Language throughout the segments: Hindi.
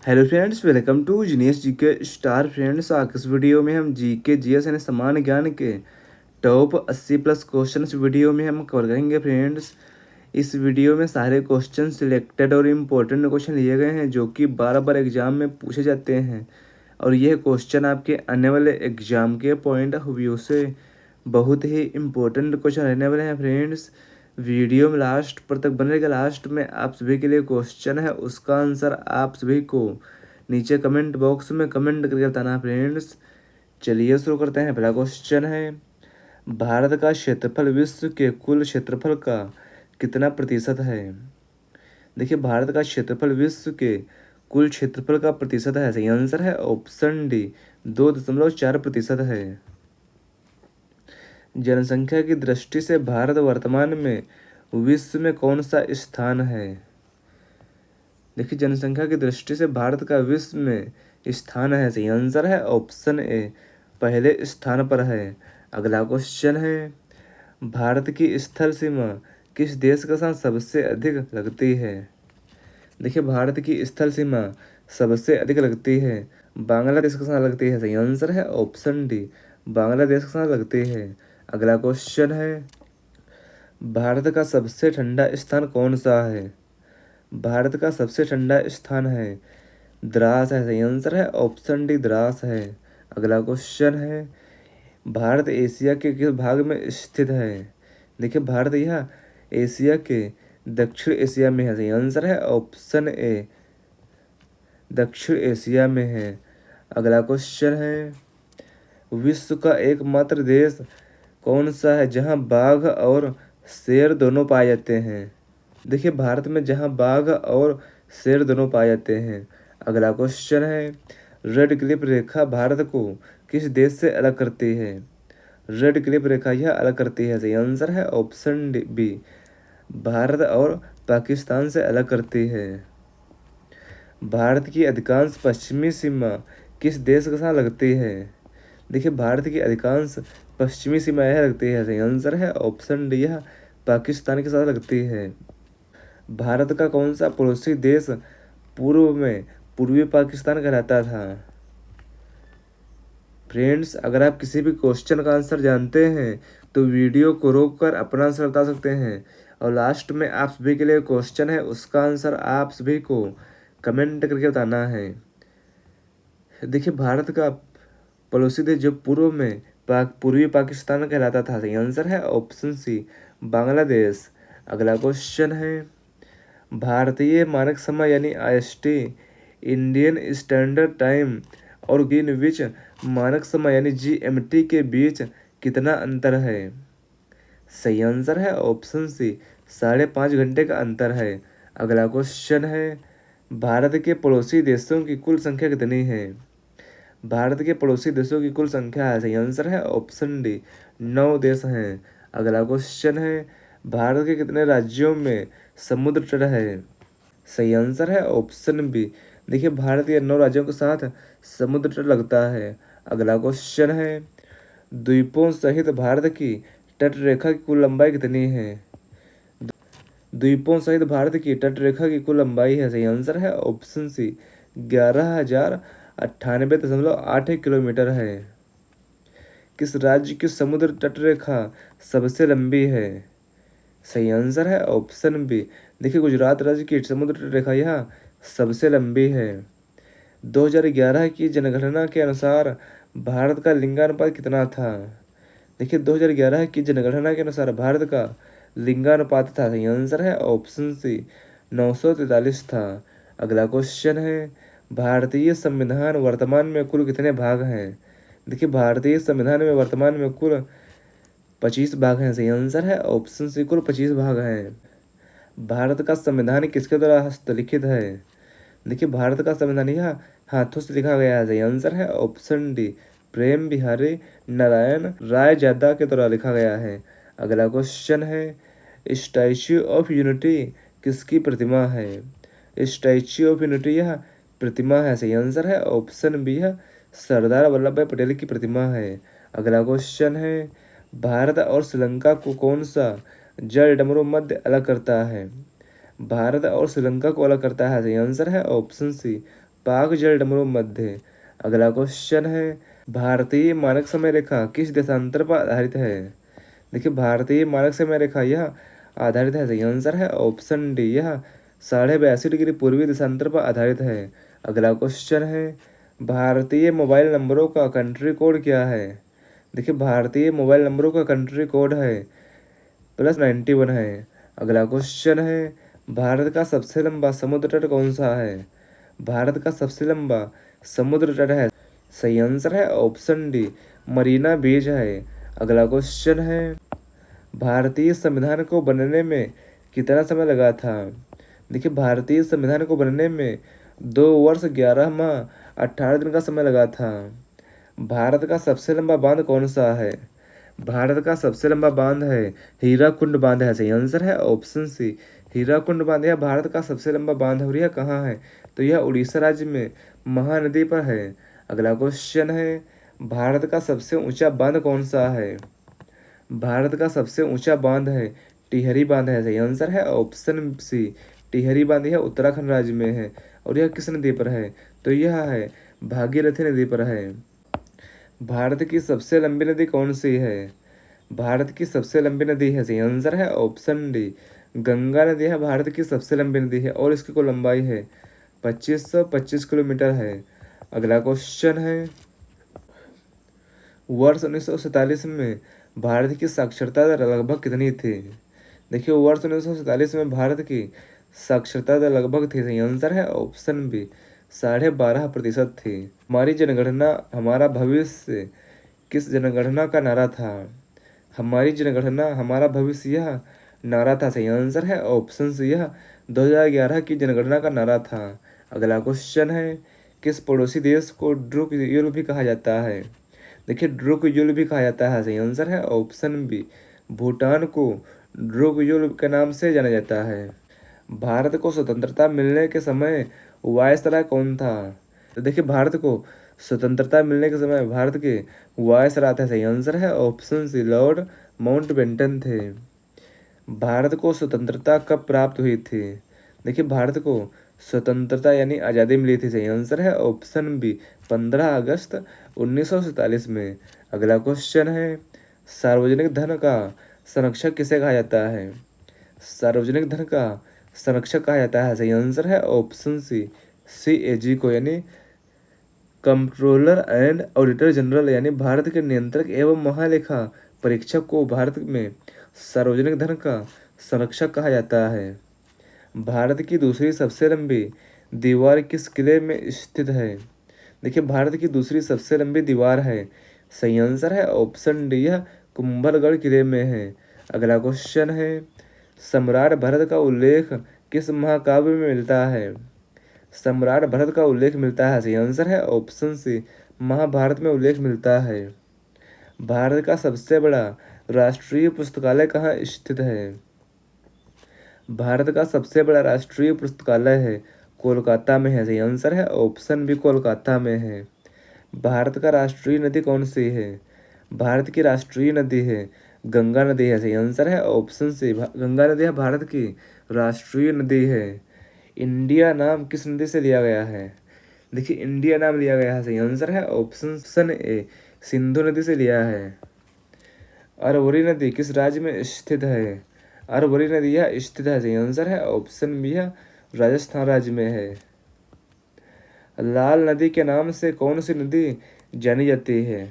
Hello friends, welcome to genius GK star. Friends, आज इस वीडियो में हम जीके जीएस यानी सामान्य ज्ञान के टॉप 80 प्लस क्वेश्चन वीडियो में हम कवर करेंगे। फ्रेंड्स, इस वीडियो में सारे क्वेश्चन सिलेक्टेड और इम्पोर्टेंट क्वेश्चन लिए गए हैं जो कि बार बार एग्जाम में पूछे जाते हैं और यह क्वेश्चन आपके आने वाले एग्जाम के पॉइंट ऑफ व्यू से बहुत ही इम्पोर्टेंट क्वेश्चन रहने वाले हैं। फ्रेंड्स, वीडियो में लास्ट पर तक बने रहेगा। लास्ट में आप सभी के लिए क्वेश्चन है, उसका आंसर आप सभी को नीचे कमेंट बॉक्स में कमेंट करके बताना। फ्रेंड्स, चलिए शुरू करते हैं। पहला क्वेश्चन है, भारत का क्षेत्रफल विश्व के कुल क्षेत्रफल का कितना प्रतिशत है? देखिए, भारत का क्षेत्रफल विश्व के कुल क्षेत्रफल का प्रतिशत है। सही आंसर है ऑप्शन डी, 2.4% है। जनसंख्या की दृष्टि से भारत वर्तमान में विश्व में कौन सा स्थान है? देखिए, जनसंख्या की दृष्टि से भारत का विश्व में स्थान है। सही आंसर है ऑप्शन ए, पहले स्थान पर है। अगला क्वेश्चन है, भारत की स्थल सीमा किस देश के साथ सबसे अधिक लगती है? देखिए, भारत की स्थल सीमा सबसे अधिक लगती है बांग्लादेश के साथ लगती है। सही आंसर है ऑप्शन डी, बांग्लादेश के साथ लगती है। अगला क्वेश्चन है, भारत का सबसे ठंडा स्थान कौन सा है? भारत का सबसे ठंडा स्थान है द्रास है। सही आंसर है ऑप्शन डी, द्रास है। अगला क्वेश्चन है, भारत एशिया के किस भाग में स्थित है? देखिए, भारत यह एशिया के दक्षिण एशिया में है। सही आंसर है ऑप्शन ए, दक्षिण एशिया में है। अगला क्वेश्चन है, विश्व का एकमात्र देश कौन सा है जहां बाघ और शेर दोनों पाए जाते हैं? देखिए, भारत में जहां बाघ और शेर दोनों पाए जाते हैं। अगला क्वेश्चन है, रेड क्लिफ रेखा भारत को किस देश से अलग करती है? रेड क्लिफ रेखा यह अलग करती है। सही आंसर है ऑप्शन बी, भारत और पाकिस्तान से अलग करती है। भारत की अधिकांश पश्चिमी सीमा किस देश के साथ लगती है? देखिए, भारत की अधिकांश पश्चिमी सीमा यह लगती है। सही आंसर है ऑप्शन डी, यह पाकिस्तान के साथ लगती है। भारत का कौन सा पड़ोसी देश पूर्व में पूर्वी पाकिस्तान कहलाता था? फ्रेंड्स, अगर आप किसी भी क्वेश्चन का आंसर जानते हैं तो वीडियो को रोककर अपना आंसर बता सकते हैं और लास्ट में आप सभी के लिए क्वेश्चन है, उसका आंसर आप सभी को कमेंट करके बताना है। देखिए, भारत का पड़ोसी देश जो पूर्व में पूर्वी पाकिस्तान कहलाता था। सही आंसर है ऑप्शन सी, बांग्लादेश। अगला क्वेश्चन है, भारतीय मानक समय यानी IST, इंडियन स्टैंडर्ड टाइम और ग्रीनविच मानक समय यानी GMT के बीच कितना अंतर है? सही आंसर है ऑप्शन सी, 5.5 घंटे का अंतर है। अगला क्वेश्चन है, भारत के पड़ोसी देशों की कुल संख्या कितनी है? भारत के पड़ोसी देशों की कुल संख्या है। सही आंसर है ऑप्शन डी, 9 देश हैं। अगला क्वेश्चन है, भारत के कितने राज्यों में समुद्र तट है? सही आंसर है ऑप्शन बी। देखिए, भारत के 9 राज्यों के साथ समुद्र तट लगता है। अगला क्वेश्चन है, द्वीपों सहित भारत की तट रेखा की कुल लंबाई कितनी है? द्वीपों सहित भारत की तट रेखा की कुल लंबाई है। सही आंसर है ऑप्शन सी, 11,098.8 किलोमीटर है। किस राज्य की समुद्र तट रेखा सबसे लंबी है? सही आंसर है ऑप्शन बी। देखिए, गुजरात राज्य की समुद्र तट रेखा यह सबसे लंबी है। 2011 की जनगणना के अनुसार भारत का लिंगानुपात कितना था? देखिए, 2011 की जनगणना के अनुसार भारत का लिंगानुपात था। सही आंसर है ऑप्शन सी, 943 था। अगला क्वेश्चन है, भारतीय संविधान वर्तमान में कुल कितने भाग हैं? देखिए, भारतीय संविधान में वर्तमान में कुल 25 भाग हैं। सही आंसर है ऑप्शन सी, कुल 25 भाग हैं। भारत का संविधान किसके द्वारा हस्तलिखित है? देखिए, भारत का संविधान यह हाथों से लिखा गया है। सही आंसर है ऑप्शन डी, प्रेम बिहारी नारायण राय जादा के द्वारा लिखा गया है। अगला क्वेश्चन है, स्टैच्यू ऑफ यूनिटी किसकी प्रतिमा है? स्टैच्यू ऑफ यूनिटी यह प्रतिमा है। सही आंसर है ऑप्शन बी, यह सरदार वल्लभ भाई पटेल की प्रतिमा है। अगला क्वेश्चन है, भारत और श्रीलंका को कौन सा जल डमरू मध्य अलग करता है? भारत और श्रीलंका को अलग करता है। सही आंसर है ऑप्शन सी, पाक जलडमरू मध्य। अगला क्वेश्चन है भारतीय मानक समय रेखा किस देशांतर पर आधारित है। देखिए भारतीय मानक समय रेखा यह आधारित है, सही आंसर है ऑप्शन डी, यह 82.5 डिग्री पूर्वी देशांतर पर आधारित है। अगला क्वेश्चन है भारतीय मोबाइल नंबरों का कंट्री कोड क्या है। देखिए भारतीय मोबाइल नंबरों का कंट्री कोड है +91 है। अगला क्वेश्चन है भारत का सबसे लंबा समुद्र तट कौन सा है। भारत का सबसे लंबा समुद्र तट है, सही आंसर है ऑप्शन डी, मरीना बीच है। अगला क्वेश्चन है भारतीय संविधान को बनने में कितना समय लगा था। देखिए भारतीय संविधान को बनने में 2 वर्ष 11 माह 18 दिन का समय लगा था। भारत का सबसे लंबा बांध कौन सा है। भारत का सबसे लंबा बांध है हीराकुंड बांध है, सही आंसर है ऑप्शन सी, हीराकुंड बांध। यह भारत का सबसे लंबा बांध है और यह कहाँ है, तो यह उड़ीसा राज्य में महानदी पर है। अगला क्वेश्चन है भारत का सबसे ऊंचा बांध कौन सा है। भारत का सबसे ऊंचा बांध है टिहरी बांध है, सही आंसर है ऑप्शन सी, टिहरी बांध यह उत्तराखंड राज्य में है और यह किस नदी पर है, तो यह है भागीरथी नदी पर है। भारत की सबसे लंबी नदी कौन सी है। भारत की सबसे लंबी नदी है, सही आंसर है ऑप्शन डी, गंगा नदी है भारत की सबसे लंबी नदी है और इसकी कुल लंबाई है 2525 किलोमीटर है। अगला क्वेश्चन है वर्ष 1947 में भारत की साक्षरता दर लगभग कितनी थी। देखिए वर्ष 1947 में भारत की साक्षरता दर लगभग थी, सही आंसर है ऑप्शन बी, 12.5% थी। हमारी जनगणना हमारा भविष्य किस जनगणना का नारा था। हमारी जनगणना हमारा भविष्य यह नारा था, सही आंसर है ऑप्शन सी, यह 2011 की जनगणना का नारा था। अगला क्वेश्चन है किस पड़ोसी देश को ड्रुक युल भी कहा जाता है। देखिए ड्रुक युल भी कहा जाता है, सही आंसर है ऑप्शन बी, भूटान को ड्रुक युल के नाम से जाना जाता है। भारत को स्वतंत्रता मिलने के समय वायसराय कौन था। तो देखिए भारत को स्वतंत्रता मिलने के समय भारत के वायसराय थे, सही आंसर है ऑप्शन सी, लॉर्ड माउंटबेटन थे। भारत को स्वतंत्रता कब प्राप्त हुई थी। देखिए भारत को स्वतंत्रता यानी आज़ादी मिली थी, सही आंसर है ऑप्शन बी, 15 अगस्त 1947 में। अगला क्वेश्चन है सार्वजनिक धन का संरक्षक किसे कहा जाता है। सार्वजनिक धन का संरक्षक कहा जाता है, सही आंसर है ऑप्शन सी, CAG को, यानी कंट्रोलर एंड ऑडिटर जनरल, यानी भारत के नियंत्रक एवं महालेखा परीक्षक को भारत में सार्वजनिक धन का संरक्षक कहा जाता है। भारत की दूसरी सबसे लंबी दीवार किस किले में स्थित है। देखिए भारत की दूसरी सबसे लंबी दीवार है, सही आंसर है ऑप्शन डी, यह कुंभलगढ़ किले में है। अगला क्वेश्चन है सम्राट भरत का उल्लेख किस महाकाव्य में मिलता है। सम्राट भरत का उल्लेख मिलता है, सही आंसर है ऑप्शन सी, महाभारत में उल्लेख मिलता है। भारत का सबसे बड़ा राष्ट्रीय पुस्तकालय कहाँ स्थित है। भारत का सबसे बड़ा राष्ट्रीय पुस्तकालय है कोलकाता में है, सही आंसर है ऑप्शन बी, कोलकाता में है। भारत का राष्ट्रीय नदी कौन सी है। भारत की राष्ट्रीय नदी है गंगा नदी है, सही आंसर है ऑप्शन सी, गंगा नदी है भारत की राष्ट्रीय नदी है। इंडिया नाम किस नदी से लिया गया है। देखिए इंडिया नाम लिया गया है, सही आंसर है ऑप्शन ए, सिंधु नदी से लिया है। अरवरी नदी किस राज्य में स्थित है। अरवरी नदी यह स्थित है, सही आंसर है ऑप्शन बी, यह राजस्थान राज्य में है। लाल नदी के नाम से कौन सी नदी जानी जाती है।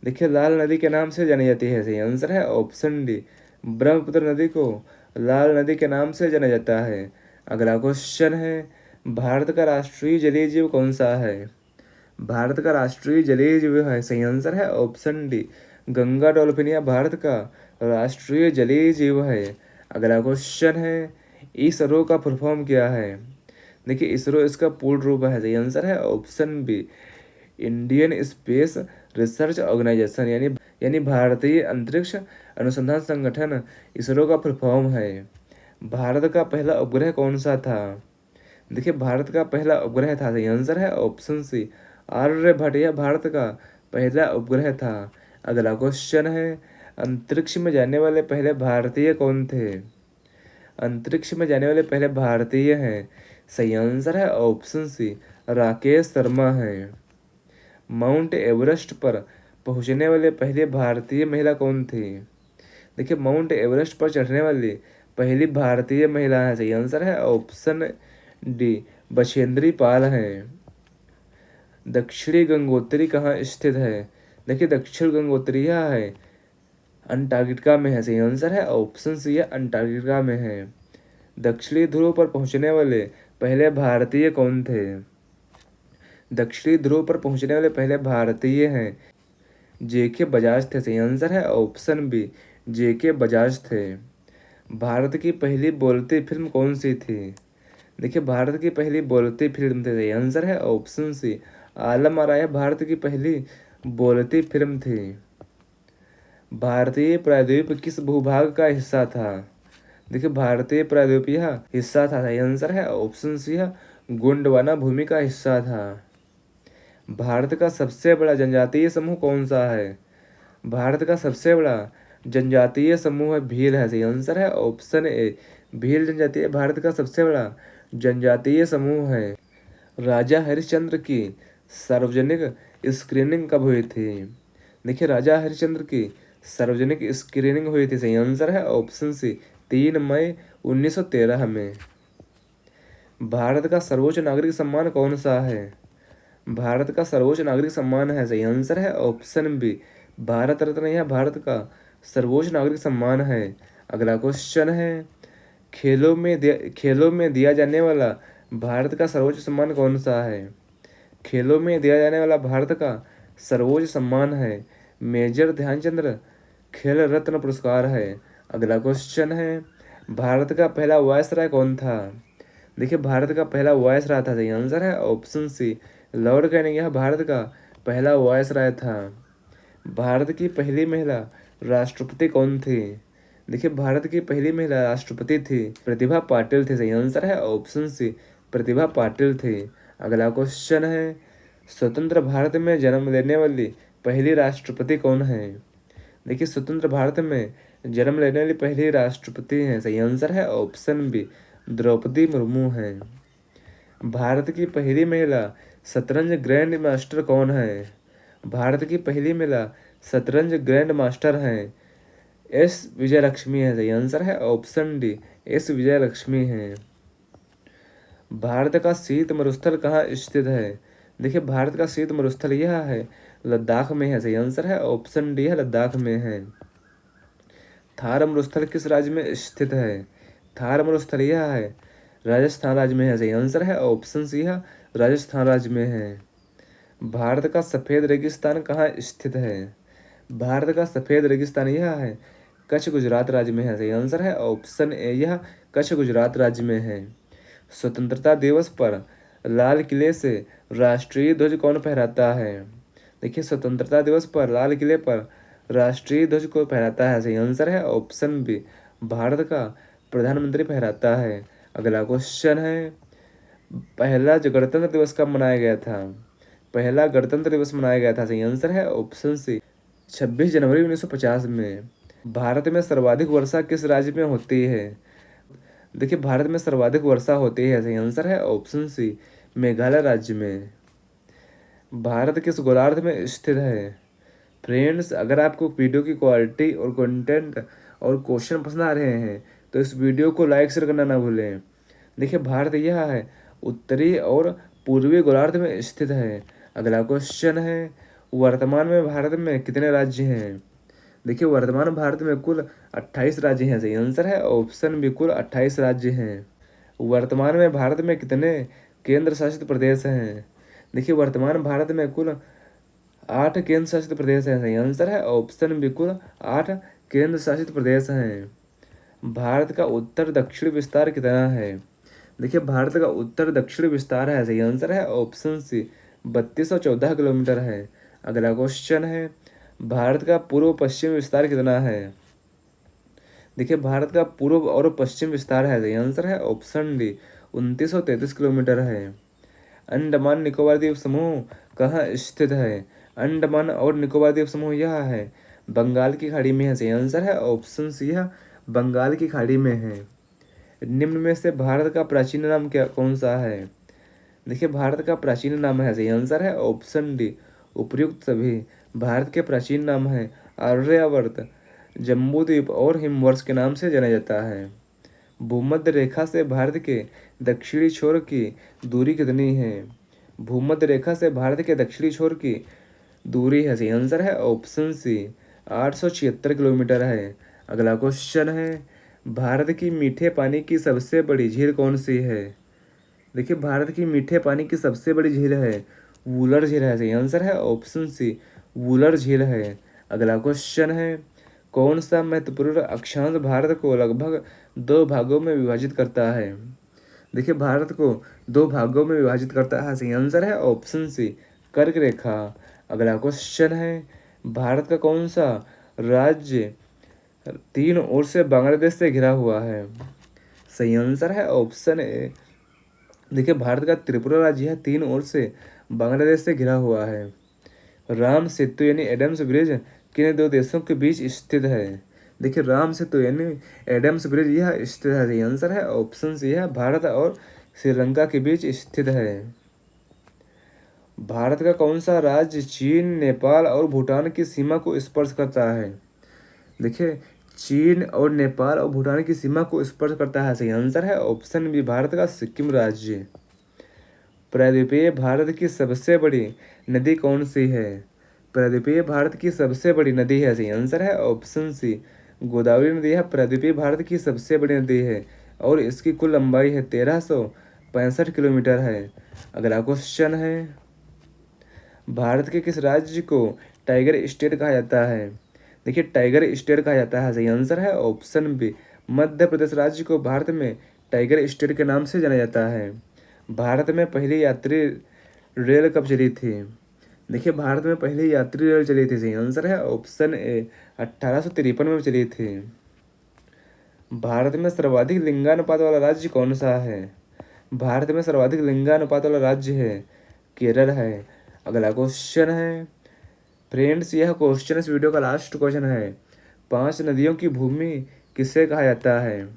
देखिए लाल नदी के नाम से जानी जाती है, सही आंसर है ऑप्शन डी, ब्रह्मपुत्र नदी को लाल नदी के नाम से जाना जाता है। अगला क्वेश्चन है भारत का राष्ट्रीय जलीय जीव कौन सा है। भारत का राष्ट्रीय जलीय जीव है, सही आंसर है ऑप्शन डी, गंगा डॉल्फिन यह भारत का राष्ट्रीय जलीय जीव है। अगला क्वेश्चन है इसरो का फुल फॉर्म क्या है। देखिए इसरो इसका पूर्ण रूप है, सही आंसर है option B, Indian space research organisation, यानी भारतीय अंतरिक्ष अनुसंधान संगठन इसरो का फुल फॉर्म है। भारत का पहला उपग्रह कौन सा था। देखिए भारत का पहला उपग्रह था, सही आंसर है ऑप्शन सी, आर्यभट्ट यह भारत का पहला उपग्रह था। अगला क्वेश्चन है अंतरिक्ष में जाने वाले पहले भारतीय कौन थे। अंतरिक्ष में जाने वाले पहले भारतीय हैं, सही आंसर है ऑप्शन सी, राकेश शर्मा हैं। माउंट एवरेस्ट पर पहुंचने वाली पहली भारतीय महिला कौन थी? देखिए, माउंट एवरेस्ट पर चढ़ने वाली पहली भारतीय महिला है, सही आंसर है ऑप्शन डी बछेंद्री पाल हैं। दक्षिणी गंगोत्री कहाँ स्थित है? देखिए, दक्षिण गंगोत्री यह है अंटार्कटिका में है, सही आंसर है ऑप्शन सी है अंटार्कटिका में है। दक्षिणी ध्रुव पर पहुंचने वाले पहले भारतीय कौन थे? दक्षिणी ध्रुव पर पहुंचने वाले पहले भारतीय हैं जेके बजाज थे, सही आंसर है ऑप्शन बी जेके बजाज थे। भारत की पहली बोलती फिल्म कौन सी थी? देखिए, भारत की पहली बोलती फिल्म थी, सही आंसर है ऑप्शन सी आलम आरा भारत की पहली बोलती फिल्म थी। भारतीय प्रायद्वीप किस भूभाग का हिस्सा था? देखिए, भारतीय प्रायद्वीप यह हिस्सा था, सही आंसर है ऑप्शन सी है गोंडवाना भूमि का हिस्सा था। भारत का सबसे बड़ा जनजातीय समूह कौन सा है? भारत का सबसे बड़ा जनजातीय समूह भील है, सही आंसर है ऑप्शन ए भील जनजातीय भारत का सबसे बड़ा जनजातीय समूह है। राजा हरिश्चंद्र की सार्वजनिक स्क्रीनिंग कब हुई थी? देखिए, राजा हरिश्चंद्र की सार्वजनिक स्क्रीनिंग हुई थी, सही आंसर है ऑप्शन सी 3 मई 1913 में। भारत का सर्वोच्च नागरिक सम्मान कौन सा है? भारत का सर्वोच्च नागरिक सम्मान है, सही आंसर है ऑप्शन बी भारत रत्न, यह भारत का सर्वोच्च नागरिक सम्मान है। अगला क्वेश्चन है खेलों में दिया जाने वाला भारत का सर्वोच्च सम्मान कौन सा है? खेलों में दिया जाने वाला भारत का सर्वोच्च सम्मान है मेजर ध्यानचंद्र खेल रत्न पुरस्कार है। अगला क्वेश्चन है भारत का पहला वायसराय कौन था? देखिए, भारत का पहला वायसराय था, सही आंसर है ऑप्शन सी लॉर्ड कैनिंग, यह भारत का पहला वायसराय था। भारत की पहली महिला राष्ट्रपति कौन थी? देखिए, भारत की पहली महिला राष्ट्रपति थी प्रतिभा पाटिल थी, सही आंसर है ऑप्शन सी प्रतिभा पाटिल थी। अगला क्वेश्चन है स्वतंत्र भारत में जन्म लेने वाली पहली राष्ट्रपति कौन है? देखिए, स्वतंत्र भारत में जन्म लेने वाली पहली राष्ट्रपति हैं, सही आंसर है ऑप्शन बी द्रौपदी मुर्मू हैं। भारत की पहली महिला शतरंज ग्रैंड मास्टर कौन है? भारत की पहली महिला शतरंज ग्रैंड मास्टर हैं एस विजयलक्ष्मी है, सही आंसर है ऑप्शन डी एस विजयलक्ष्मी हैं। भारत का शीत मरुस्थल कहाँ स्थित है? देखिए, भारत का शीत मरुस्थल यह है लद्दाख में है, सही आंसर है ऑप्शन डी है लद्दाख में है। थार मरुस्थल किस राज्य में स्थित है? थार मरुस्थल यह है राजस्थान राज्य में है, सही आंसर है ऑप्शन सी है राजस्थान राज्य में है। भारत का सफ़ेद रेगिस्तान कहाँ स्थित है? भारत का सफ़ेद रेगिस्तान यह है कच्छ गुजरात राज्य में है, सही आंसर है ऑप्शन ए यह कच्छ गुजरात राज्य में है। स्वतंत्रता दिवस पर लाल किले से राष्ट्रीय ध्वज कौन फहराता है? देखिए, स्वतंत्रता दिवस पर लाल किले पर राष्ट्रीय ध्वज को फहराता है, सही आंसर है ऑप्शन बी भारत का प्रधानमंत्री फहराता है। अगला क्वेश्चन है पहला जो गणतंत्र दिवस कब मनाया गया था? पहला गणतंत्र दिवस मनाया गया था, सही आंसर है ऑप्शन सी 26 जनवरी 1950 में। भारत में सर्वाधिक वर्षा किस राज्य में होती है? देखिए, भारत में सर्वाधिक वर्षा होती है, सही आंसर है ऑप्शन सी मेघालय राज्य में। भारत किस गोलार्ध में स्थित है? फ्रेंड्स, अगर आपको वीडियो की क्वालिटी और कंटेंट और क्वेश्चन पसंद आ रहे हैं तो इस वीडियो को लाइक शेयर करना ना भूलें। देखिए, भारत यह है उत्तरी और पूर्वी गोलार्ध में स्थित है। अगला क्वेश्चन है वर्तमान में भारत में कितने राज्य हैं? देखिए, वर्तमान भारत में कुल 28 राज्य हैं, सही आंसर है ऑप्शन बी कुल 28 राज्य हैं। वर्तमान में भारत में कितने केंद्र शासित प्रदेश हैं? देखिए, वर्तमान भारत में कुल 8 केंद्र शासित प्रदेश हैं, सही आंसर है ऑप्शन बी कुल 8 केंद्र शासित प्रदेश हैं। भारत का उत्तर दक्षिण विस्तार कितना है? देखिए, भारत का उत्तर दक्षिण विस्तार है, सही आंसर है ऑप्शन सी 3214 किलोमीटर है। अगला क्वेश्चन है भारत का पूर्व पश्चिम विस्तार कितना है? देखिए, भारत का पूर्व और पश्चिम विस्तार है, सही आंसर है ऑप्शन डी 2933 किलोमीटर है। अंडमान निकोबार द्वीप समूह कहाँ स्थित है? अंडमान और निकोबार द्वीप समूह यह है बंगाल की खाड़ी में है, सही आंसर है ऑप्शन सी है बंगाल की खाड़ी में है। निम्न में से भारत का प्राचीन नाम क्या कौन सा है? देखिए भारत का प्राचीन नाम है, सही आंसर है ऑप्शन डी उपर्युक्त सभी। भारत के प्राचीन नाम है आर्यवर्त, जम्बूद्वीप और हिमवर्ष के नाम से जाना जाता है। भूमध्य रेखा से भारत के दक्षिणी छोर की दूरी कितनी है? भूमध्य रेखा से भारत के दक्षिणी छोर की दूरी है, सही आंसर है ऑप्शन सी 876 किलोमीटर है। अगला क्वेश्चन है, भारत की मीठे पानी की सबसे बड़ी झील कौन सी है? देखिए भारत की मीठे पानी की सबसे बड़ी झील है वूलर झील है, सही आंसर है ऑप्शन सी वूलर झील है। अगला क्वेश्चन है, कौन सा महत्वपूर्ण अक्षांश भारत को लगभग 2 भागों में विभाजित करता है? देखिए भारत को 2 भागों में विभाजित करता है, सही आंसर है ऑप्शन सी कर्क रेखा। अगला क्वेश्चन है, भारत का कौन सा राज्य 3 ओर से बांग्लादेश से घिरा हुआ है? सही आंसर है ऑप्शन ए। देखिए भारत का त्रिपुरा राज्य है 3 ओर से बांग्लादेश से घिरा हुआ है। राम सेतु यानी एडम्स ब्रिज किन 2 देशों के बीच स्थित है? देखिए राम सेतु यानी एडम्स ब्रिज यह स्थित है, सही आंसर है ऑप्शन सी है भारत और श्रीलंका के बीच स्थित है। भारत का कौन सा राज्य चीन, नेपाल और भूटान की सीमा को स्पर्श करता है? देखिए चीन और नेपाल और भूटान की सीमा को स्पर्श करता है, सही आंसर है ऑप्शन बी भारत का सिक्किम राज्य। प्रायद्वीपीय भारत की सबसे बड़ी नदी कौन सी है? प्रायद्वीपीय भारत की सबसे बड़ी नदी है, सही आंसर है ऑप्शन सी गोदावरी नदी है प्रायद्वीपीय भारत की सबसे बड़ी नदी है और इसकी कुल लंबाई है 1365 किलोमीटर है। अगला क्वेश्चन है, भारत के किस राज्य को टाइगर स्टेट कहा जाता है? देखिए टाइगर स्टेट कहा जाता है, सही आंसर है ऑप्शन बी मध्य प्रदेश राज्य को भारत में टाइगर स्टेट के नाम से जाना जाता है। भारत में पहली यात्री रेल कब चली थी? देखिए भारत में पहली यात्री रेल चली थी, सही आंसर है ऑप्शन ए 1853 में चली थी। भारत में सर्वाधिक लिंगानुपात वाला राज्य कौन सा है? भारत में सर्वाधिक लिंगानुपात वाला राज्य है केरल है। अगला क्वेश्चन है, फ्रेंड्स यह क्वेश्चन इस वीडियो का लास्ट क्वेश्चन है, 5 नदियों की भूमि किसे कहा जाता है?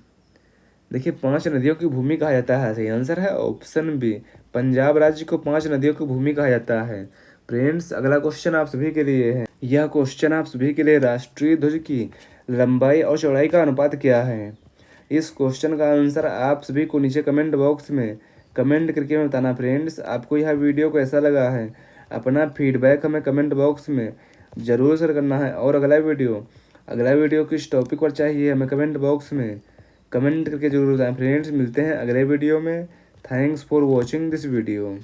देखिए 5 नदियों की भूमि कहा जाता है, सही आंसर है ऑप्शन बी पंजाब राज्य को 5 नदियों की भूमि कहा जाता है। फ्रेंड्स अगला क्वेश्चन आप सभी के लिए है, यह क्वेश्चन आप सभी के लिए राष्ट्रीय ध्वज की लंबाई और चौड़ाई का अनुपात क्या है? इस क्वेश्चन का आंसर आप सभी को नीचे कमेंट बॉक्स में कमेंट करके हमें बताना। फ्रेंड्स आपको यह वीडियो कैसा लगा है, अपना फीडबैक हमें कमेंट बॉक्स में ज़रूर शेयर करना है। और अगला वीडियो किस टॉपिक पर चाहिए हमें कमेंट बॉक्स में कमेंट करके जरूर बताएं। फ्रेंड्स मिलते हैं अगले वीडियो में। Thanks for watching this video.